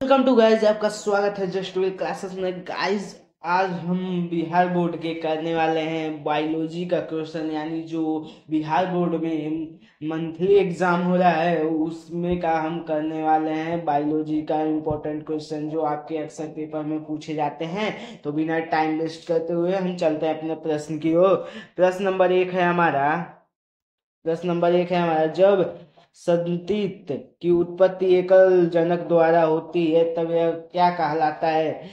Welcome to guys, आपका स्वागत है जस्ट वे क्लासेस में। गाइस आज हम बिहार बोर्ड के करने वाले हैं बायोलॉजी का क्वेश्चन, यानी जो बिहार बोर्ड में मंथली एग्जाम हो रहा है उसमें का हम करने वाले हैं बायोलॉजी का इम्पोर्टेंट क्वेश्चन जो आपके अक्सर पेपर में पूछे जाते हैं। तो बिना टाइम वेस्ट करते हुए हम चलते हैं अपने प्रश्न की ओर। प्रश्न नंबर 1 है हमारा जब संतति की उत्पत्ति एकल जनक द्वारा होती है तब यह क्या कहलाता है।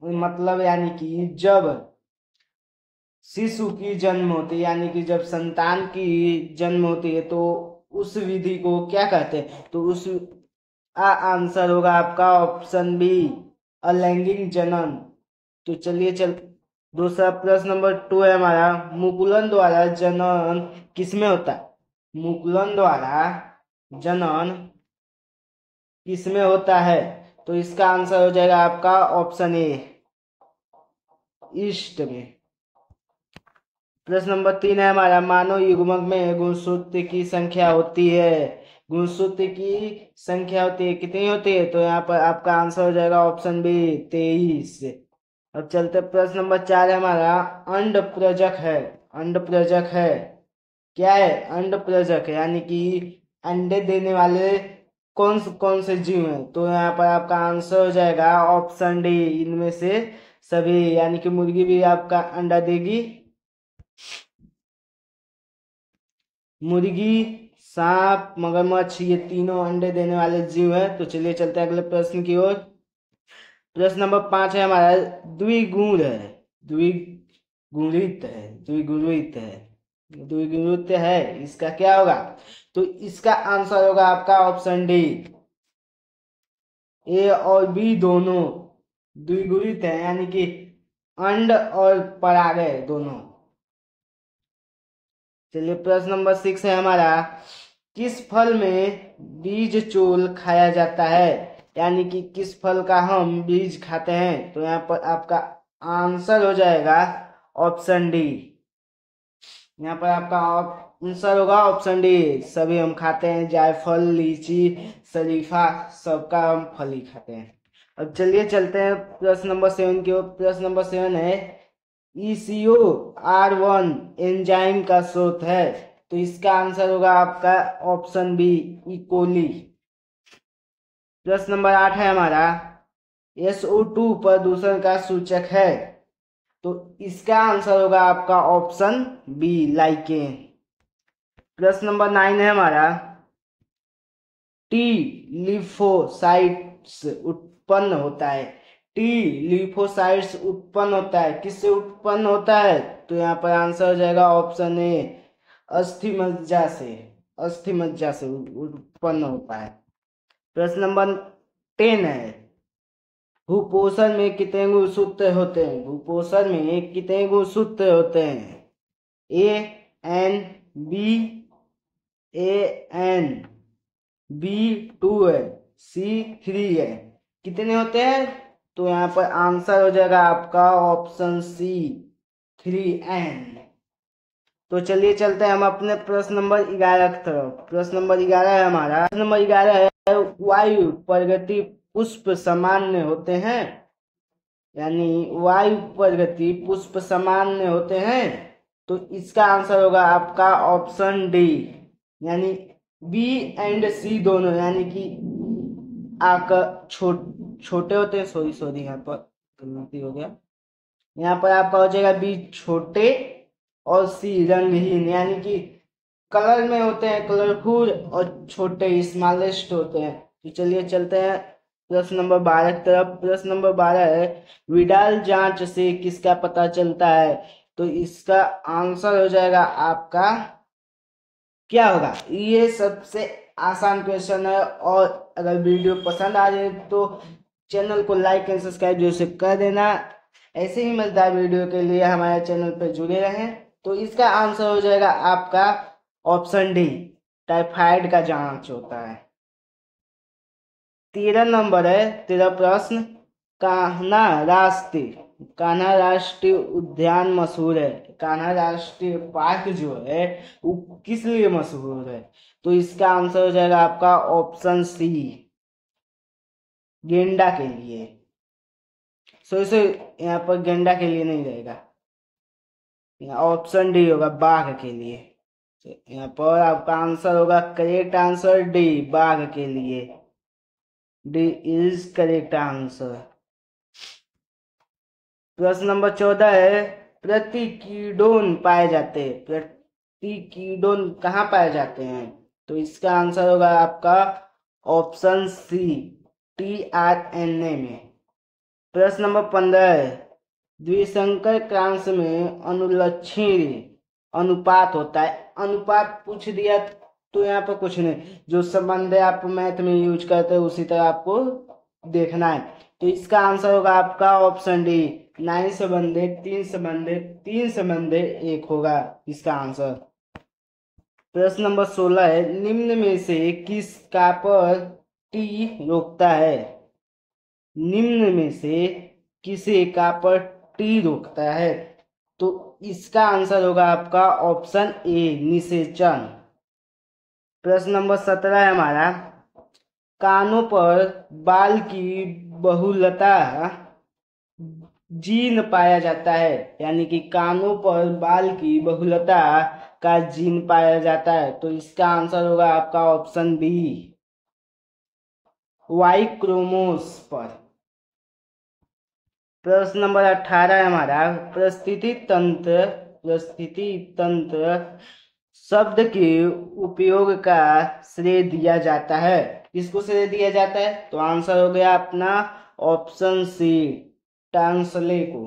मतलब यानी कि जब शिशु की जन्म होती है, यानी कि जब संतान की जन्म होती है तो उस विधि को क्या कहते हैं। तो उस आंसर होगा आपका ऑप्शन बी, अलैंगिक जनन। तो चलिए दूसरा प्रश्न नंबर 2 है हमारा, मुकुलन द्वारा जनन किसमें होता है। मुकुलन द्वारा जनन किसमें होता है। तो इसका आंसर हो जाएगा आपका ऑप्शन ए, ईस्ट में। प्रश्न नंबर 3 है हमारा, मानव युग्मक में गुणसूत्र की संख्या होती है। गुणसूत्र की संख्या होती है, कितनी होती है। तो यहाँ पर आपका आंसर हो जाएगा ऑप्शन बी, 23। अब चलते प्रश्न नंबर 4 है हमारा, अंड प्रजक है। अंड प्रजक है क्या है। अंड प्रजक है यानी कि अंडे देने वाले कौन से जीव हैं। तो यहाँ पर आपका आंसर हो जाएगा ऑप्शन डी, इनमें से सभी। यानी कि मुर्गी भी आपका अंडा देगी। मुर्गी, सांप, मगरमच्छ, ये तीनों अंडे देने वाले जीव हैं। तो चलिए चलते हैं अगले प्रश्न की ओर। प्रश्न नंबर 5 है हमारा, द्विगुण है। द्विगुणित है, इसका क्या होगा। तो इसका आंसर होगा आपका ऑप्शन डी, ए और बी दोनों द्विगुणित है, यानी कि अंड और परागय दोनों। चलिए प्रश्न नंबर 6 है हमारा, किस फल में बीज चोल खाया जाता है। यानी कि किस फल का हम बीज खाते हैं। तो यहाँ पर आपका आंसर हो जाएगा ऑप्शन डी। यहाँ पर आपका आंसर होगा ऑप्शन डी, सभी हम खाते हैं। जायफल, लीची, शरीफा, सबका हम फल ही खाते हैं। अब चलिए चलते हैं प्रश्न नंबर 7 की ओर। प्रश्न नंबर 7 है, ECO-R1 एंजाइम का स्रोत है। तो इसका आंसर होगा आपका ऑप्शन बी, इकोली। प्रश्न नंबर 8 है हमारा, SO2 प्रदूषण का सूचक है। तो इसका आंसर होगा आपका ऑप्शन बी, लाइकेन। प्रश्न नंबर 9 है हमारा, टी लिम्फोसाइट्स उत्पन्न होता है। टी लिम्फोसाइट्स उत्पन्न होता है, किससे उत्पन्न होता है। तो यहाँ पर आंसर हो जाएगा ऑप्शन ए, अस्थि मज्जा से। अस्थि मज्जा से उत्पन्न होता है। प्रश्न नंबर 10 है, भूपोषण में कितने गुणसूत्र होते हैं। भूपोषण में कितने गुणसूत्र होते हैं। ए एन बी 2 है, C3 है। कितने होते हैं। तो यहाँ पर आंसर हो जाएगा आपका ऑप्शन सी, 3N। तो चलिए चलते हैं हम अपने प्रश्न नंबर 11 की तरफ। प्रश्न नंबर 11 है हमारा, प्रश्न नंबर 11 है, वायु प्रगति पुष्प सामान्य होते हैं। यानी वायु प्रगति पुष्प सामान्य होते हैं। तो इसका आंसर होगा आपका ऑप्शन डी, यानी बी एंड सी दोनों, यानी कि आकर छोटे होते हैं। सॉरी यहाँ पर गलती हो गया। यहाँ पर आपका हो जाएगा बी छोटे और सी रंगहीन, यानी कि कलर में होते हैं कलरफुल, और छोटे स्मॉलेस्ट होते हैं। तो चलिए चलते हैं प्रश्न नंबर 12 की तरफ। प्रश्न नंबर 12 है, विडाल जांच से किसका पता चलता है। तो इसका आंसर हो जाएगा आपका, क्या होगा। ये सबसे आसान क्वेश्चन है। और अगर वीडियो पसंद आ जाए तो चैनल को लाइक एंड सब्सक्राइब जरूर से कर देना। ऐसे ही मजेदार वीडियो के लिए हमारे चैनल पर जुड़े रहें। तो इसका आंसर हो जाएगा आपका ऑप्शन डी, टाइफाइड का जांच होता है। 13 प्रश्न, कान्हा राष्ट्रीय उद्यान मशहूर है। कान्हा राष्ट्रीय पार्क जो है वो किस लिए मशहूर है। तो इसका आंसर हो जाएगा आपका ऑप्शन सी, गेंडा के लिए। सो इसे यहाँ पर गेंडा के लिए नहीं रहेगा, ऑप्शन डी होगा बाघ के लिए। यहाँ पर आपका आंसर होगा, करेक्ट आंसर डी, बाघ के लिए। D is correct answer. प्रश्न नंबर 14 है, प्रतिकीडोन पाए जाते हैं। प्रतिकीडोन कहाँ पाए जाते हैं? तो इसका आंसर होगा आपका ऑप्शन सी, tRNA में। प्रश्न नंबर 15 है, द्विसंकर क्रांश में अनुलक्षीय अनुपात होता है। अनुपात पूछ दिया तो यहाँ पर कुछ नहीं, जो संबंध आप मैथ में यूज करते हैं उसी तरह आपको देखना है। तो इसका आंसर होगा आपका ऑप्शन डी, 9 संबंधे 3 संबंधे 3 संबंधे 1 होगा इसका आंसर। प्रश्न नंबर 16 है, निम्न में से किस का पर टी रोकता है? निम्न में से किसे का पर टी रोकता है? तो इसका आंसर होगा आपका ऑप्शन ए, निषेचन। प्रश्न नंबर 17 है हमारा, कानों पर बाल की बहुलता जीन पाया जाता है, यानी कि कानों पर बाल की बहुलता का जीन पाया जाता है। तो इसका आंसर होगा आपका ऑप्शन बी, वाई क्रोमोस पर। प्रश्न नंबर 18 है हमारा, परिस्थिति तंत्र शब्द के उपयोग का श्रेय दिया जाता है। किसको श्रेय दिया जाता है? तो आंसर हो गया अपना ऑप्शन सी, टांसले को।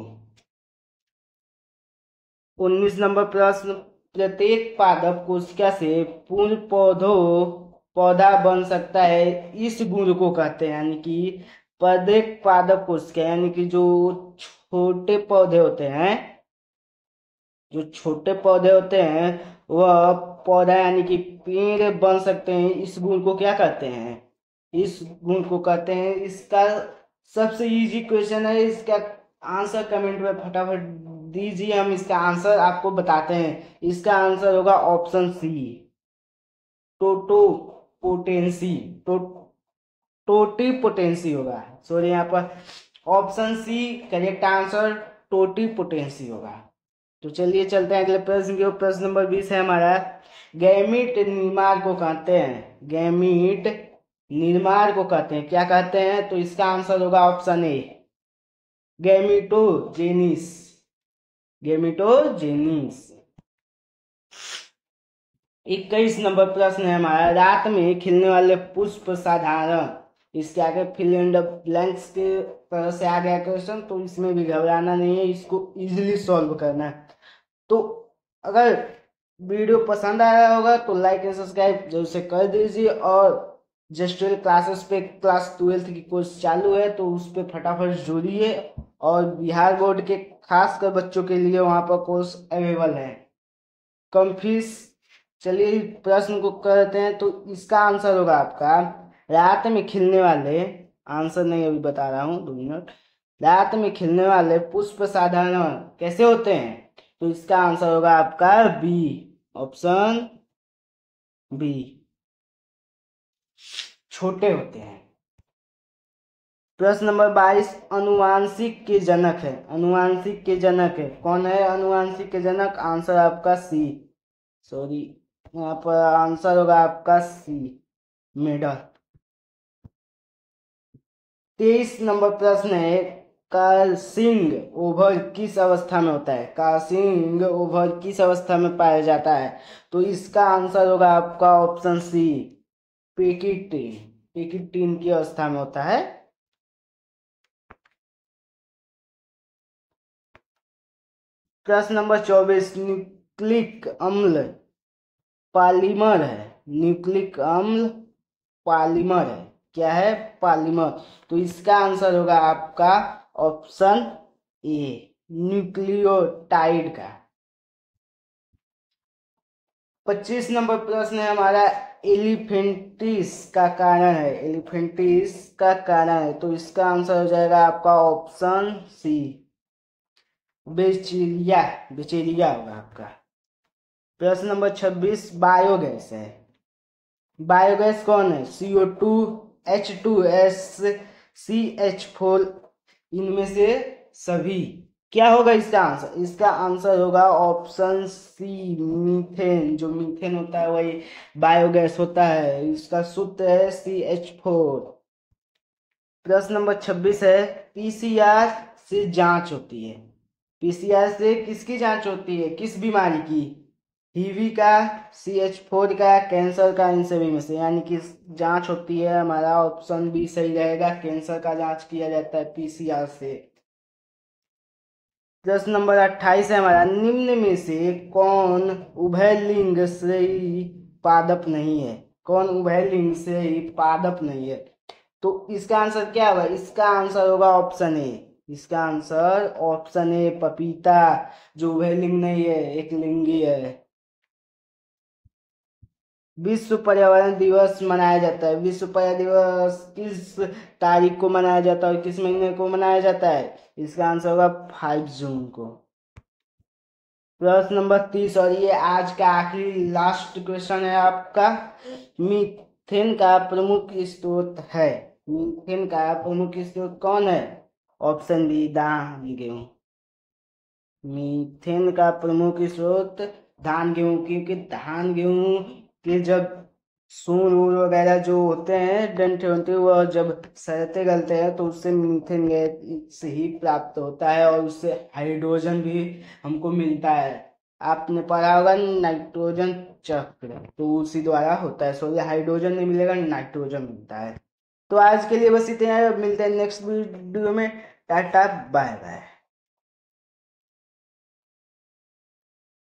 19 नंबर प्रश्न, प्रत्येक पादप कोशिका से पूर्ण पौधा बन सकता है, इस गुण को कहते हैं, यानी कि प्रत्येक पादप कोशिका, यानी कि जो छोटे पौधे होते हैं, जो छोटे पौधे होते हैं वह पौधा यानी कि पेड़ बन सकते हैं, इस गुण को क्या कहते हैं? इस गुण को कहते हैं। इसका सबसे इजी क्वेश्चन है, इसका आंसर कमेंट में फटाफट दीजिए, हम इसका आंसर आपको बताते हैं। इसका आंसर होगा ऑप्शन सी, टोटोपोटेंसी। टोटीपोटेंसी होगा, सॉरी, यहाँ पर option C correct answer totipotency होगा। तो चलिए चलते हैं अगले प्रश्न की ओर। प्रश्न नंबर 20 है हमारा, गैमीट निर्माण को कहते हैं, गैमीट निर्माण को कहते हैं, क्या कहते हैं? तो इसका आंसर होगा ऑप्शन ए, गैमीटोजेनिस, गैमीटोजेनिस। 21 नंबर प्रश्न है हमारा, रात में खिलने वाले पुष्प साधारण, इसके आगे फिल इन द ब्लैंक्स के तरह से आ गया क्वेश्चन, तो इसमें भी घबराना नहीं है, इसको इजीली सॉल्व करना है। तो अगर वीडियो पसंद आया होगा तो लाइक एंड सब्सक्राइब जरूर से कर दीजिए, और जस्टवेल क्लासेस पे क्लास 12th की कोर्स चालू है तो उस पर फटाफट जुड़िए, और बिहार बोर्ड के खास कर बच्चों के लिए वहाँ पर कोर्स अवेलेबल है, कम फीस। चलिए प्रश्न को करते हैं। तो इसका आंसर होगा आपका, रात में खिलने वाले, आंसर नहीं अभी बता रहा हूँ 2 मिनट, रात में खिलने वाले पुष्प साधारण कैसे होते हैं? तो इसका आंसर होगा आपका बी, ऑप्शन बी, छोटे होते हैं। प्रश्न नंबर 22, अनुवांशिक के जनक है, अनुवांशिक के जनक है, कौन है अनुवांशिक के जनक? आंसर आपका सी, सॉरी, यहाँ पर आंसर होगा आपका सी, मेढक। 23 नंबर प्रश्न है, क्रॉसिंग ओवर किस अवस्था में होता है? क्रॉसिंग ओवर किस अवस्था में पाया जाता है? तो इसका आंसर होगा आपका ऑप्शन सी, पेकिटीन, पेकिटीन की अवस्था में होता है। प्रश्न नंबर 24, न्यूक्लिक अम्ल पॉलीमर है, न्यूक्लिक अम्ल पॉलीमर है, क्या है? पॉलीमर। तो इसका आंसर होगा आपका ऑप्शन ए, न्यूक्लियोटाइड का। 25 नंबर प्रश्न है हमारा, एलिफेंटिस का कारण है, एलिफेंटिस का कारण है, तो इसका आंसर हो जाएगा आपका ऑप्शन सी, बेचिलिया, बेचिलिया होगा आपका। प्रश्न नंबर 26, बायोगैस है, बायोगैस कौन है? CO2, H2S, CH4 इनमें से सभी। क्या होगा इसका आंसर? इसका आंसर होगा ऑप्शन सी, मीथेन। जो मीथेन होता है वही बायोगैस होता है, इसका सूत्र है CH4। प्रश्न नंबर 26 है, पीसीआर से जांच होती है। पीसीआर से किसकी जांच होती है, किस बीमारी की? टीबी का, CH4 का, कैंसर का, इन सभी में से यानी कि जांच होती है। हमारा ऑप्शन बी सही रहेगा, कैंसर का जांच किया जाता है पीसीआर से। प्रश्न नंबर 28 है हमारा, निम्न में से कौन उभयलिंग श्रेयी पादप नहीं है? कौन उभयलिंग श्रेयी पादप नहीं है? तो इसका आंसर क्या होगा? इसका आंसर होगा ऑप्शन ए। इसका आंसर ऑप्शन ए, पपीता, जो उभयलिंग नहीं है, एक लिंगी है। विश्व पर्यावरण दिवस मनाया जाता है। विश्व पर्यावरण दिवस किस तारीख को मनाया जाता है और किस महीने को मनाया जाता है? इसका आंसर होगा 5 जून को। प्रश्न नंबर 30 और ये आज का आखिरी लास्ट क्वेश्चन है आपका। मीथेन का प्रमुख स्रोत है। मीथेन का प्रमुख स्रोत कौन है? ऑप्शन बी, धान गेहूं। मीथेन का प्रमुख स्रोत धान गेहूं, क्योंकि धान गेहूं के जब सूर वूर वगैरह जो होते हैं, डंठे होते, वह जब सड़ते गलते हैं तो उससे मीथेन गैस ही प्राप्त होता है और उससे हाइड्रोजन भी हमको मिलता है। आपने पढ़ा होगा नाइट्रोजन चक्र, तो उसी द्वारा होता है। सॉरी, हाइड्रोजन नहीं मिलेगा, नाइट्रोजन मिलता है। तो आज के लिए बस इतना, मिलते हैं नेक्स्ट वीडियो में। Tata, bye bye.